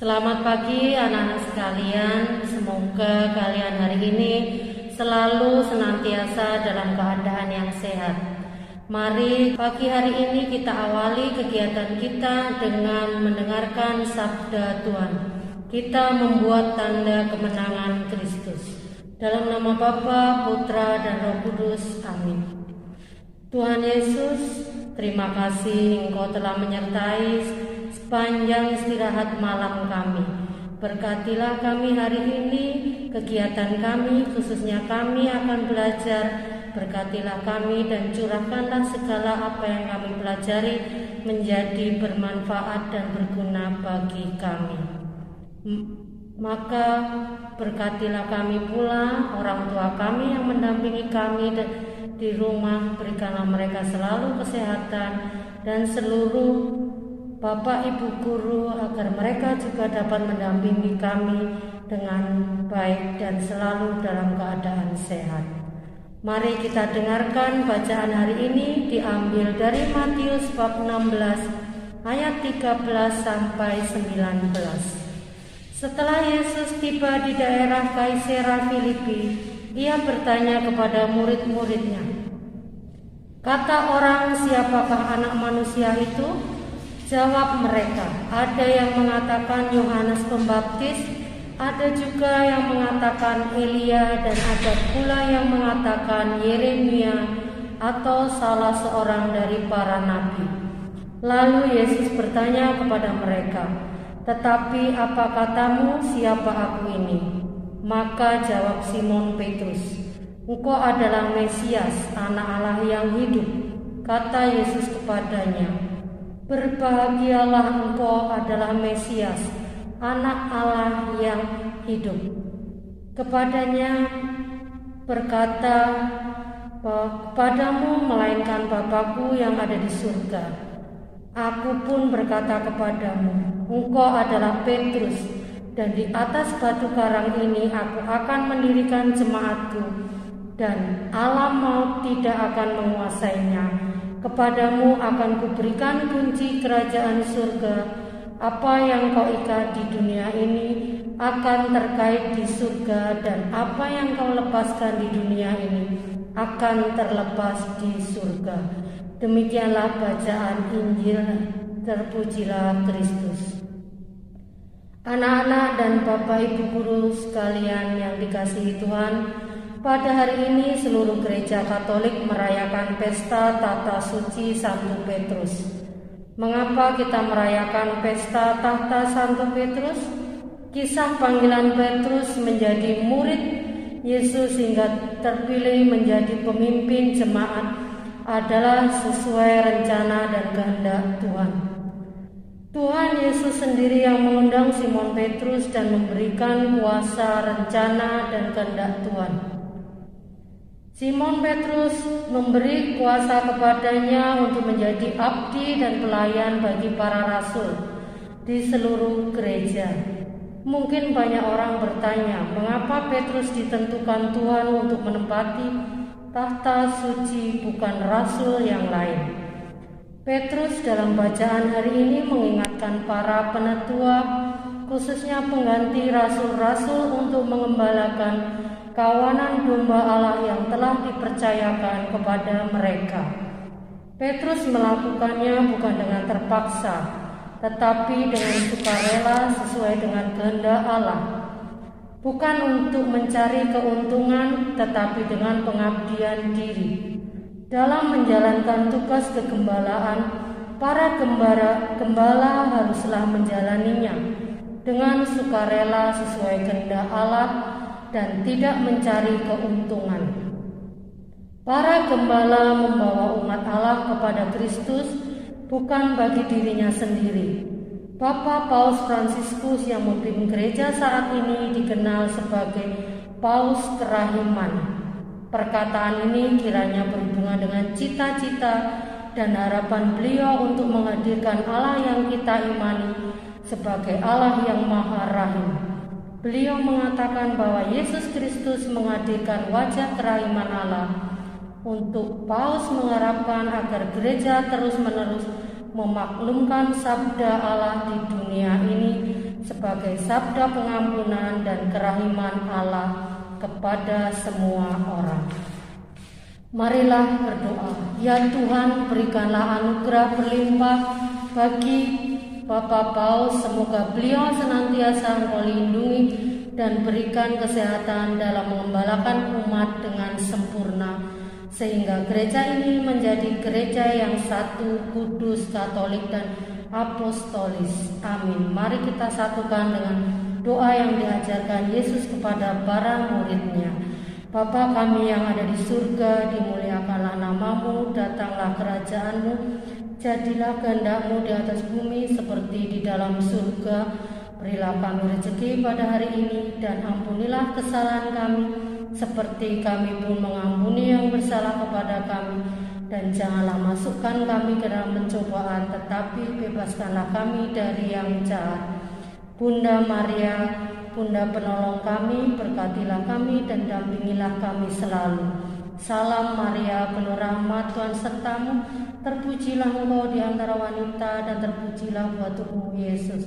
Selamat pagi anak-anak sekalian, semoga kalian hari ini selalu senantiasa dalam keadaan yang sehat. Mari pagi hari ini kita awali kegiatan kita dengan mendengarkan sabda Tuhan. Kita membuat tanda kemenangan Kristus. Dalam nama Bapa, Putra, dan Roh Kudus. Amin. Tuhan Yesus, terima kasih Engkau telah menyertai sepanjang istirahat malam kami. Berkatilah kami hari ini, kegiatan kami, khususnya kami akan belajar. Berkatilah kami dan curahkanlah segala apa yang kami pelajari menjadi bermanfaat dan berguna bagi kami. Maka berkatilah kami pula, orang tua kami yang mendampingi kami di rumah, berikanlah mereka selalu kesehatan, dan seluruh Bapak Ibu guru agar mereka juga dapat mendampingi kami dengan baik dan selalu dalam keadaan sehat. Mari kita dengarkan bacaan hari ini diambil dari Matius bab 16 ayat 13 sampai 19. Setelah Yesus tiba di daerah Kaisarea Filipi, Ia bertanya kepada murid-muridnya, "Kata orang, siapakah Anak Manusia itu?" Jawab mereka, "Ada yang mengatakan Yohanes Pembaptis, ada juga yang mengatakan Elia, dan ada pula yang mengatakan Yeremia atau salah seorang dari para nabi." Lalu Yesus bertanya kepada mereka, "Tetapi apa katamu, siapa aku ini?" Maka jawab Simon Petrus, "Engkau adalah Mesias, Anak Allah yang hidup." Kata Yesus kepadanya, "Berbahagialah engkau adalah Mesias, Anak Allah yang hidup." Kepadanya berkata, "Kepadamu melainkan Bapa-Ku yang ada di surga. Aku pun berkata kepadamu, engkau adalah Petrus, dan di atas batu karang ini aku akan mendirikan jemaatku, dan alam maut tidak akan menguasainya. Kepadamu akan kuberikan kunci kerajaan surga. Apa yang kau ikat di dunia ini akan terkait di surga, dan apa yang kau lepaskan di dunia ini akan terlepas di surga." Demikianlah bacaan Injil. Terpujilah Kristus. Anak-anak dan Bapak Ibu guru sekalian yang dikasihi Tuhan, pada hari ini seluruh gereja Katolik merayakan pesta Tahta Suci Santo Petrus. Mengapa kita merayakan pesta Tahta Santo Petrus? Kisah panggilan Petrus menjadi murid Yesus hingga terpilih menjadi pemimpin jemaat adalah sesuai rencana dan kehendak Tuhan. Tuhan Yesus sendiri yang mengundang Simon Petrus dan memberikan kuasa, rencana, dan kehendak Tuhan. Simon Petrus memberi kuasa kepadanya untuk menjadi abdi dan pelayan bagi para rasul di seluruh gereja. Mungkin banyak orang bertanya, mengapa Petrus ditentukan Tuhan untuk menempati tahta suci bukan rasul yang lain? Petrus dalam bacaan hari ini mengingatkan para penatua, khususnya pengganti rasul-rasul, untuk mengembalakan kawanan domba Allah yang telah dipercayakan kepada mereka. Petrus melakukannya bukan dengan terpaksa, tetapi dengan sukarela sesuai dengan kehendak Allah. Bukan untuk mencari keuntungan, tetapi dengan pengabdian diri. Dalam menjalankan tugas kegembalaan, para gembala haruslah menjalaninya dengan sukarela sesuai kehendak Allah dan tidak mencari keuntungan. Para gembala membawa umat Allah kepada Kristus bukan bagi dirinya sendiri. Bapak Paus Fransiskus yang memimpin gereja saat ini dikenal sebagai Paus Kerahiman. Perkataan ini kiranya berhubungan dengan cita-cita dan harapan beliau untuk menghadirkan Allah yang kita imani sebagai Allah yang Maha Rahim. Beliau mengatakan bahwa Yesus Kristus menghadirkan wajah kerahiman Allah. Untuk Paus mengharapkan agar gereja terus-menerus memaklumkan sabda Allah di dunia ini sebagai sabda pengampunan dan kerahiman Allah kepada semua orang. Marilah berdoa. Ya Tuhan, berikanlah anugerah berlimpah bagi Bapak Paus, semoga beliau senantiasa Engkau lindungi dan berikan kesehatan dalam mengembalakan umat dengan sempurna, sehingga gereja ini menjadi gereja yang satu, kudus, katolik, dan apostolis. Amin. Mari kita satukan dengan doa yang diajarkan Yesus kepada para muridnya. Bapa kami yang ada di surga, dimuliakanlah namamu, datanglah kerajaanmu, jadilah kehendak-Mu di atas bumi seperti di dalam surga. Berilah kami rezeki pada hari ini, dan ampunilah kesalahan kami, seperti kami pun mengampuni yang bersalah kepada kami. Dan janganlah masukkan kami ke dalam pencobaan, tetapi bebaskanlah kami dari yang jahat. Bunda Maria, Bunda penolong kami, berkatilah kami dan dampingilah kami selalu. Salam Maria, penuh rahmat, Tuhan sertamu, terpujilah engkau di antara wanita dan terpujilah buah tubuhmu Yesus.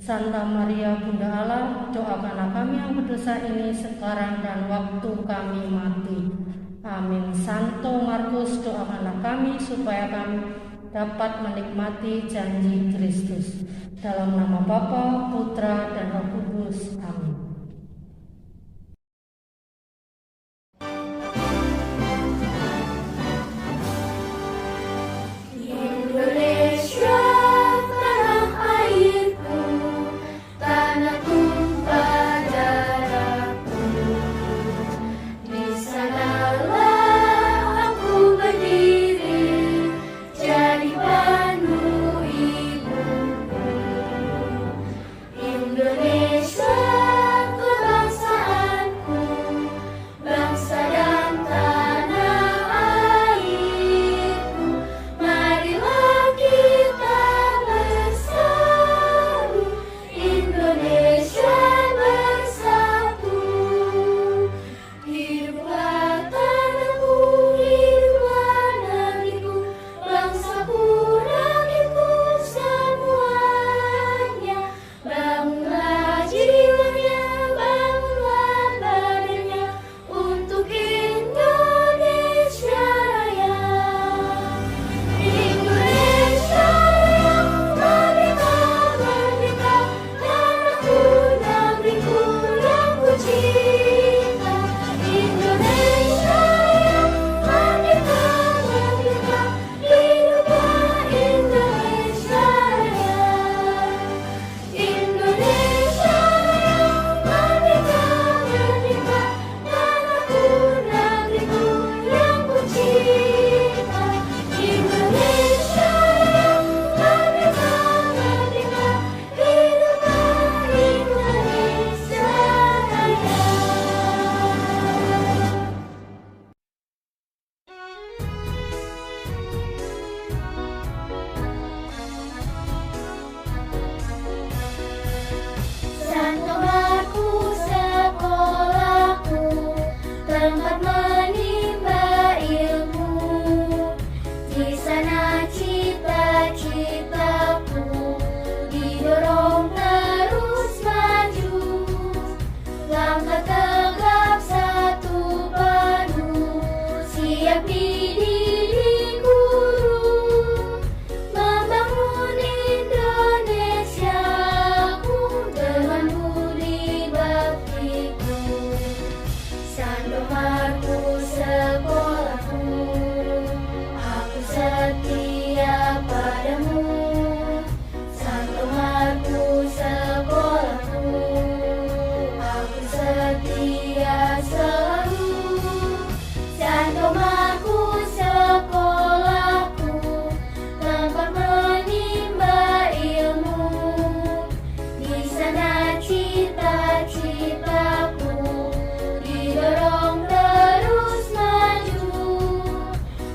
Santa Maria, Bunda Allah, doakanlah kami yang berdosa ini sekarang dan waktu kami mati. Amin. Santo Markus, doakanlah kami supaya kami dapat menikmati janji Kristus. Dalam nama Bapa, Putra, dan Roh Kudus. Amin.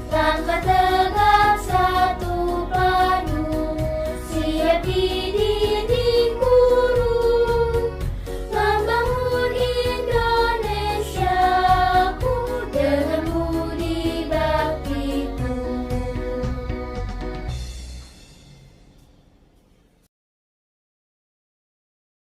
Langkah tegap satu padu, siap di